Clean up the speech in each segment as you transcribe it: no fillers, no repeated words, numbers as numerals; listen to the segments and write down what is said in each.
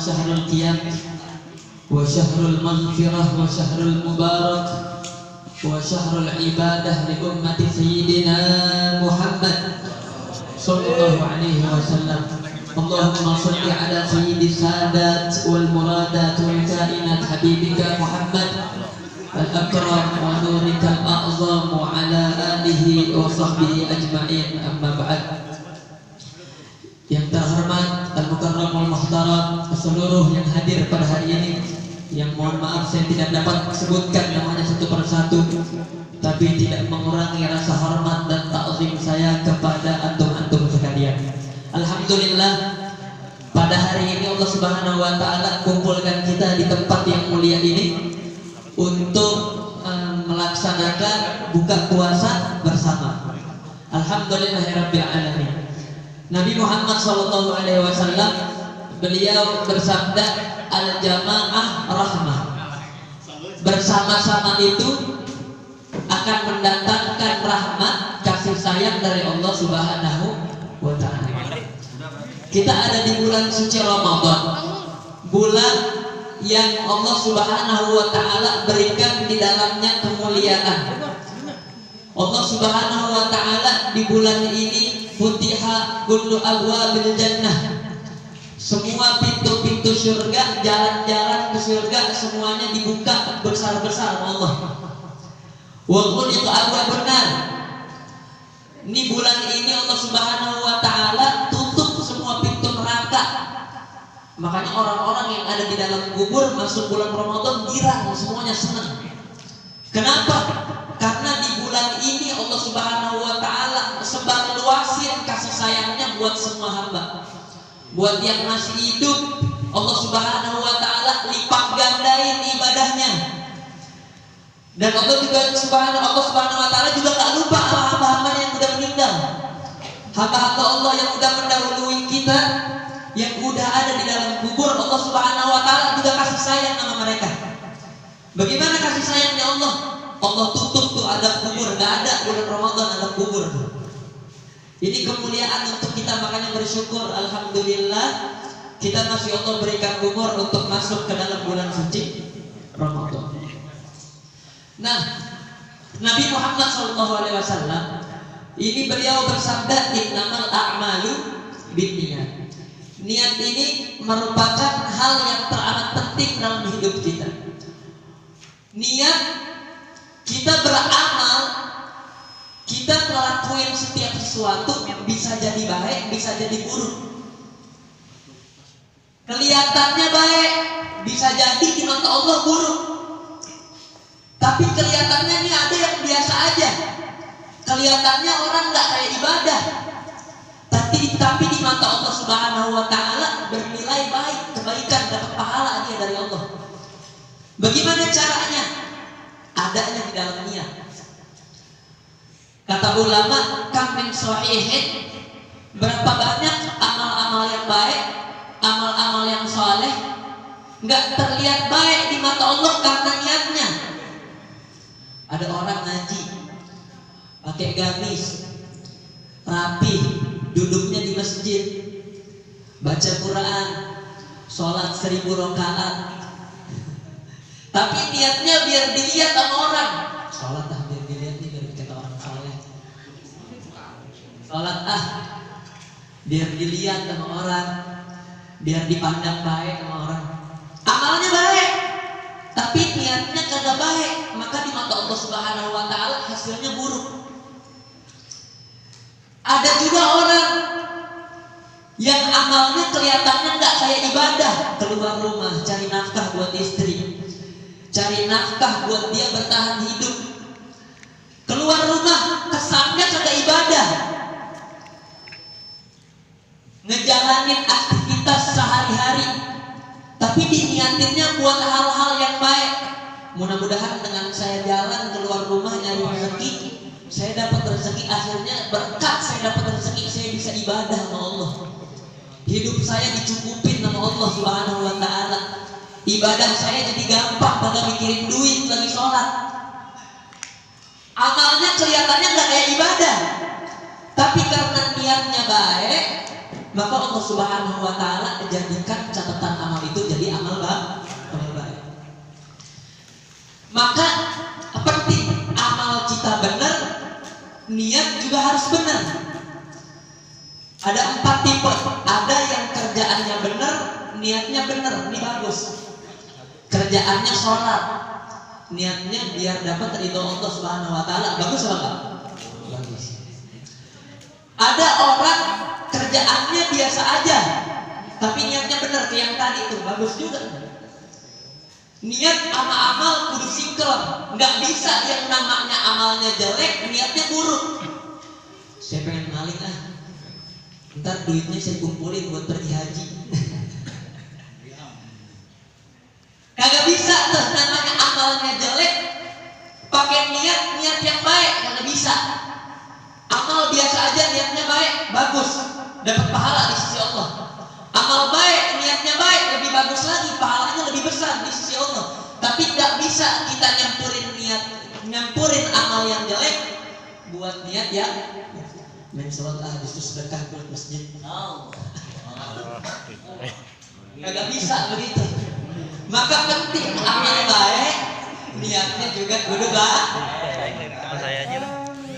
syahrul qiyam wa syahrul maghfirah wa syahrul mubarak wa syahrul ibadah li ummati sayyidina Muhammad sallallahu alaihi wasallam. Allahumma salli ala sayyidi sadat wal muradat wal kainat habibika Muhammad al-akram wa nurika al-a'zam wa ala alihi wa sahbihi ajma'in, amma ba'd. Yang terhormat al-mukarram wal muhtaram, seluruh yang hadir pada hari ini, yang mohon maaf saya tidak dapat sebutkan namanya satu persatu, tapi tidak mengurangi rasa hormat dan ta'zim saya kepada antum-antum sekalian. Alhamdulillah, pada hari ini Allah Subhanahu wa taala kumpulkan kita di tempat yang mulia ini untuk melaksanakan buka puasa bersama. Alhamdulillahirabbil alamin. Nabi Muhammad sallallahu alaihi wasallam beliau bersabda, al-jamaah rahmah. Bersama-sama itu akan mendatangkan rahmat, kasih sayang dari Allah Subhanahu wa taala. Kita ada di bulan suci Ramadan, bulan yang Allah Subhanahu wa taala berikan di dalamnya kemuliaan. Allah Subhanahu wa taala di bulan ini futiha kullu abwabil jannah. Semua pintu-pintu surga, jalan-jalan ke surga semuanya dibuka besar-besar Allah. Wa ghuliqa abwabun nar. Ini bulan ini Allah Subhanahu wa taala tutup semua pintu neraka. Makanya orang-orang yang ada di dalam kubur masuk bulan Ramadan girang, semuanya senang. Kenapa? Karena di bulan ini Allah Subhanahu wa taala sebar luasin kasih sayangnya buat semua hamba. Buat yang masih hidup, Allah Subhanahu wa taala lipat gandain ibadahnya. Dan Allah Subhanahu wa taala juga gak lupa sama hamba-hamba yang sudah meninggal. Hamba-hamba Allah yang sudah mendahului kita, yang udah ada di dalam kubur, Allah Subhanahu wa taala juga kasih sayang sama mereka. Bagaimana kasih sayangnya Allah? Allah tutup tuh adab kubur, gak ada bulan Ramadan adab kubur. Ini kemuliaan untuk kita, makanya bersyukur. Alhamdulillah kita masih Allah berikan umur untuk masuk ke dalam bulan suci Ramadan. Nah, Nabi Muhammad SAW ini beliau bersabda, innamal a'malu binniyat. Niat ini merupakan hal yang teramat penting dalam hidup kita. Niat kita beramal, kita ngelakuin setiap sesuatu bisa jadi baik, bisa jadi buruk. Kelihatannya baik, bisa jadi di mata Allah buruk. Tapi kelihatannya ini ada yang biasa aja. Kelihatannya orang nggak kayak ibadah. Tapi di mata Allah Subhanahu wa taala bernilai baik, kebaikan, dapat pahala dia dari Allah. Bagaimana caranya? Adanya di dalam niat. Kata ulama, kam min shahihin, berapa banyak amal-amal yang baik, amal-amal yang saleh nggak terlihat baik di mata Allah karena niatnya. Ada orang ngaji pakai gamis, rapi, duduknya di masjid, baca Quran, sholat 1000 rakaat, tapi niatnya biar dilihat sama orang. Sholat biar dilihat nih, biar kata orang saleh. Sholat biar dilihat sama orang, biar dipandang baik sama orang. Amalnya baik, tapi niatnya kagak baik, maka di mata Allah Subhanahu wa taala hasilnya buruk. Ada juga orang yang amalnya kelihatannya nggak kayak ibadah, keluar rumah cari nafkah buat istri, cari nafkah buat dia bertahan hidup. Keluar rumah kesannya kagak ibadah, ngejalanin aktivitas sehari-hari, tapi diniatinnya buat hal-hal yang baik. Mudah-mudahan dengan saya jalan keluar rumah nyari rezeki, saya dapat rezeki, akhirnya berkat saya dapat rezeki, saya bisa ibadah sama Allah. Hidup saya dicukupin sama Allah Subhanahu wa taala. Ibadah saya jadi gampang, kagak mikirin duit lagi sholat. Amalnya kelihatannya nggak kayak ibadah, tapi karena niatnya baik, maka Allah Subhanahu wa taala jadikan catatan amal itu itu jadi amal baik. Maka penting amal kita benar, niat juga harus benar. Ada 4 tipe. Ada yang kerjaannya benar, niatnya benar, ini bagus. Kerjaannya sholat, niatnya biar dapat ridho Allah Subhanahu wa taala, bagus apa enggak? Bagus. Ada orang kerjaannya biasa aja, tapi niatnya benar kayak yang tadi itu, bagus juga. Niat sama amal kudu sinkron. Nggak bisa yang namanya amalnya jelek, niatnya buruk. Saya pengen ngalir ntar duitnya saya kumpulin buat pergi haji. Kagak bisa tuh namanya amalnya jelek pakai niat yang baik, kagak bisa. Amal biasa aja niatnya baik, bagus, dapat pahala di sisi Allah. Amal baik, niatnya baik, lebih bagus lagi, pahalanya lebih besar di sisi Allah. Tapi tidak bisa kita nyampurin amal yang jelek buat niat yang main sholat habis itu sedekah buat masjid. Kagak bisa begitu. Maka penting amal baik, niatnya juga kudu baik.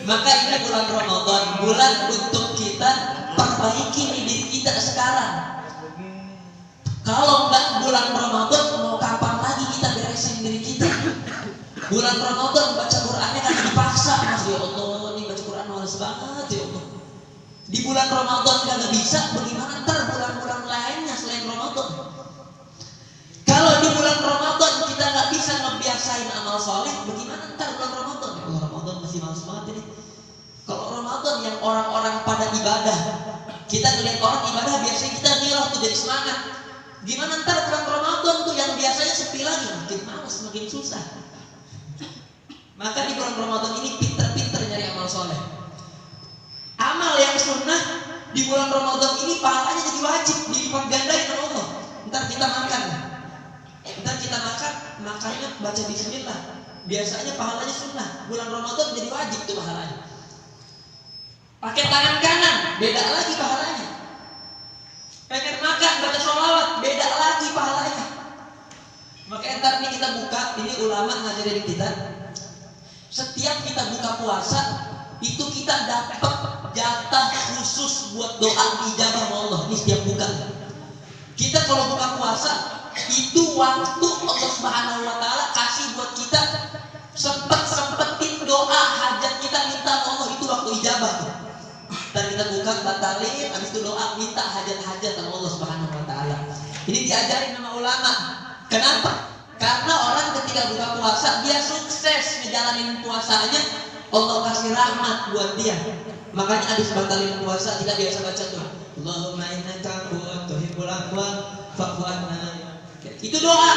Maka ini bulan Ramadan, bulan untuk kita perbaiki diri kita sekarang. Kalau enggak bulan Ramadan, mau kapan lagi kita beresin diri kita? Bulan Ramadan baca Qur'annya kan dipaksa, Mas, ya Allah, ini baca Qur'an males banget ya Allah. Di bulan Ramadan kagak bisa, bagaimana ntar bulan-bulan lainnya selain Ramadan? Kalau di bulan Ramadan kita nggak bisa ngebiasain amal soleh, bagaimana ntar bulan Ramadan? Oh, Ramadan masih males banget ini. Kalau Ramadan yang orang-orang pada ibadah, kita ngeliat orang ibadah biasanya kita ngirah tuh jadi semangat. Gimana ntar bulan Ramadan tuh yang biasanya sepi lagi, makin males, makin susah. Maka di bulan Ramadan ini pinter-pinter nyari amal soleh. Amal yang sunnah di bulan Ramadan ini pahalanya jadi wajib, dilipat gandain sama Allah. Ntar kita makan, makannya baca bismillah. Biasanya pahalanya sunnah, bulan Ramadan jadi wajib tuh pahalanya. Pakai tangan kanan, beda lagi pahalanya. Pengen makan, baca sholawat, beda lagi pahalanya. Maka ntar ini kita buka, ini ulama ngajarin kita. Setiap kita buka puasa, itu kita dapat jatah khusus buat doa dijabah sama Allah. Ini setiap buka. Kita kalau buka puasa, itu waktu Allah Subhanahu wa taala kasih buat kita sempetin doa hajat kita minta sama Allah, itu waktu ijabah. Dan kita buka, batalin, habis itu doa minta hajat-hajat sama Allah Subhanahu wa taala. Ini diajarin sama ulama. Kenapa? Karena orang ketika buka puasa dia sukses ngejalanin puasanya, Allah kasih rahmat buat dia. Makanya habis batalin puasa kita biasa baca tuh, Allahumma innaka afuwwun tuhibbul afwa fa'fu anna. Itu doa.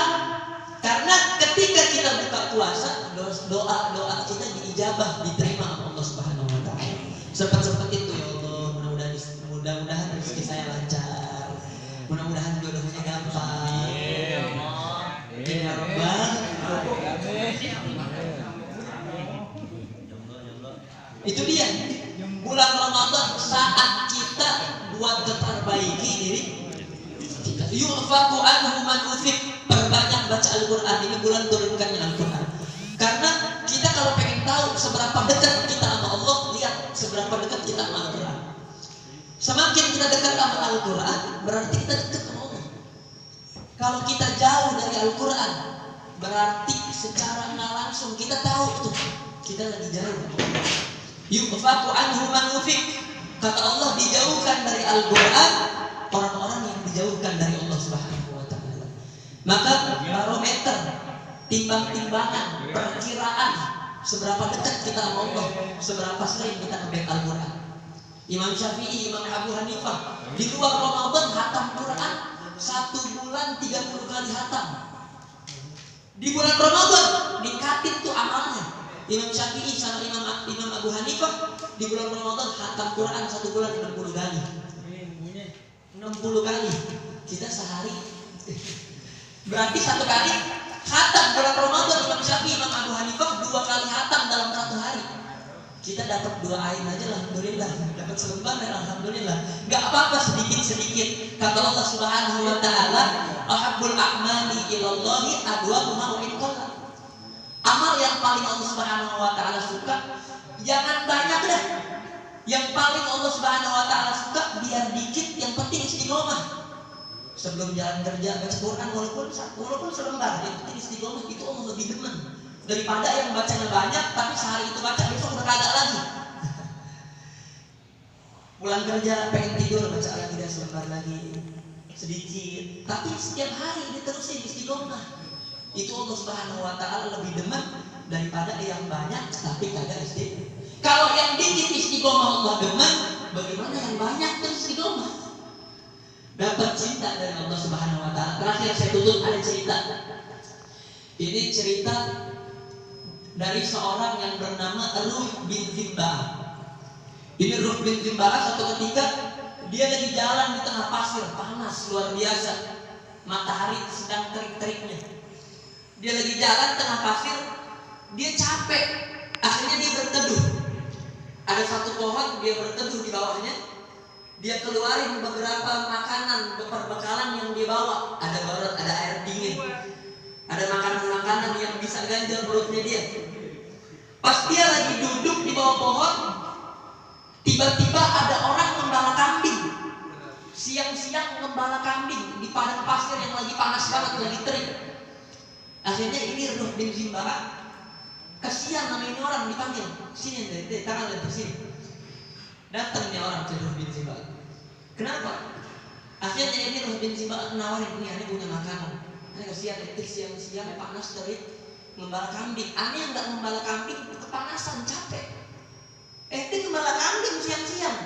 Karena ketika kita buka puasa, doa kita diijabah, diterima oleh Allah Subhanahu wa taala. Sempat itu ya Allah, mudah-mudahan rezeki saya lancar. Mudah-mudahan jodohnya gampang. Ya Rabbal. Itu dia. Bulan Ramadan saat kita buat memperbaiki diri kita. Yu'faku anhu man ufik. Perbanyak baca Al-Quran. Ini bulan turunkannya Al-Quran. Karena kita kalau pengen tahu seberapa dekat kita sama Allah, lihat seberapa dekat kita sama Al-Quran. Semakin kita dekat sama Al-Quran, berarti kita dekat sama Allah. Kalau kita jauh dari Al-Quran, berarti secara nggak langsung kita tahu tuh kita lagi jauh. Yu'faku anhu man ufik. Kata Allah, dijauhkan dari Al-Quran orang-orang yang dijauhkan dari Allah Subhanahu wa taala. Maka barometer, timbang-timbangan, perkiraan seberapa dekat kita sama Allah, seberapa sering kita ngebaca Al-Quran. Imam Syafi'i, Imam Abu Hanifah di luar Ramadan hatam Quran 1 bulan 30 kali hatam. Di bulan Ramadan dikatin tuh amalnya. Imam Syafi'i sama Imam Abu Hanifah di bulan Ramadan hatam Quran 1 bulan 60 kali. 60 kali. Kita sehari berarti 1 kali hatam bulan Ramadan. Imam Syafi'i, Imam Abu Hanifah 2 kali hatam dalam 1 hari. Kita dapat 2 ain aja lah, alhamdulillah. Dapat selembar, alhamdulillah. Gak apa-apa sedikit-sedikit. Kata Allah Subhanahu wa taala, ahabbul a'mali ilallahi adwamuha wa in qalla. Amal yang paling Allah Subhanahu wa taala suka jangan banyak dah. Yang paling Allah Subhanahu wa taala suka biar dikit, yang penting istiqomah. Sebelum jalan kerja baca Quran walaupun selembar, yang penting istiqomah, itu Allah lebih demen daripada yang bacanya banyak tapi sehari itu baca besok udah kagak lagi. Pulang kerja pengen tidur baca lagi dah selembar lagi sedikit, tapi setiap hari diterusin istiqomah. Itu Allah Subhanahu wa taala lebih demen daripada yang banyak tapi kagak istiqomah. Kalau yang dikit istiqomah Allah demen, bagaimana yang banyak terus istiqomah? Dapat cinta dari Allah Subhanahu wa taala. Terakhir saya tutup ada cerita. Ini cerita dari seorang yang bernama Ruh bin Zimbah. Ini Ruh bin Zimbah satu ketika dia lagi jalan di tengah pasir panas luar biasa. Matahari sedang terik-teriknya. Dia lagi jalan tengah pasir, dia capek. Akhirnya dia berteduh. Ada satu pohon, dia berteduh di bawahnya. Dia keluarin beberapa makanan, perbekalan yang dia bawa. Ada barat, ada air dingin, ada makanan-makanan yang bisa ganjal perutnya dia. Pas dia lagi duduk di bawah pohon, tiba-tiba ada orang ngembala kambing. Siang-siang ngembala kambing di padang pasir yang lagi panas banget, lagi terik. Akhirnya ini Ruh bin Zimbah kasihan sama ini orang, dipanggil, sini dari tangan dari sini. Datangnya orang ke Ruh bin Zimbah. Kenapa? Akhirnya ini Ruh bin Zimbah nawarin, ini punya makanan. Ini kasihan, siang-siang panas terik ngembala kambing. Aneh yang nggak ngembala kambing kepanasan, capek. Ini ngembala kambing siang-siang.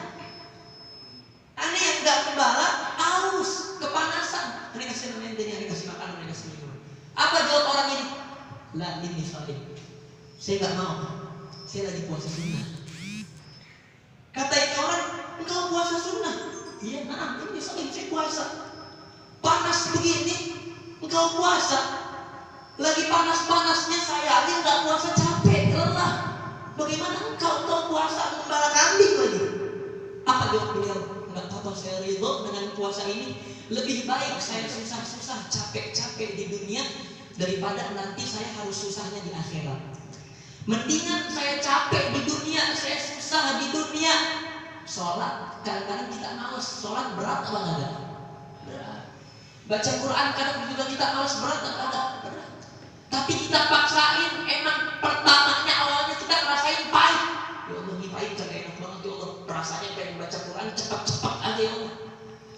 Aneh yang nggak ngembala haus, kepanasan. Ini kasih namanya ini kasih makanan, ini kasih minum. Apa jawab orang ini? La ini shalim. Saya nggak mau, saya lagi puasa sunnah. Kata itu orang, engkau puasa sunnah? Iya, nah, ini shalim, saya puasa. Panas begini, engkau puasa. Lagi panas-panasnya saya aja nggak puasa, capek, lelah. Bagaimana engkau puasa ngembala kambing lagi? Apa jawab beliau? Enggak apa-apa, saya ridho dengan puasa ini. Lebih baik saya susah-susah, capek-capek di dunia daripada nanti saya harus susahnya di akhirat. Mendingan saya capek di dunia, saya susah di dunia. Sholat, kadang-kadang kita males. Sholat berat apa enggak? Berat. Baca Quran kadang juga kita males, berat apa enggak? Berat. Tapi kita paksain, emang pertamanya awalnya kita ngerasain pahit. Ya Allah, ini pahit kagak enak banget ya Allah. Rasanya pengen baca Quran cepat-cepat aja ya Allah.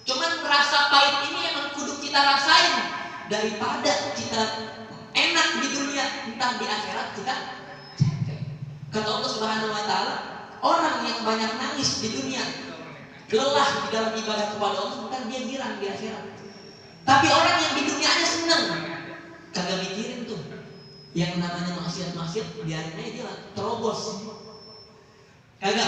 Cuman merasa pahit ini emang kudu kita rasain daripada kita enak di dunia, entah di akhirat kita. Kata Allah Subhanahu wa taala, orang yang banyak nangis di dunia, lelah di dalam ibadah kepada Allah, bukan dia girang di akhirat. Tapi orang yang di dunianya senang, kagak mikirin tuh yang namanya maksiat-maksiat, biarin aja dia terobos. Kagak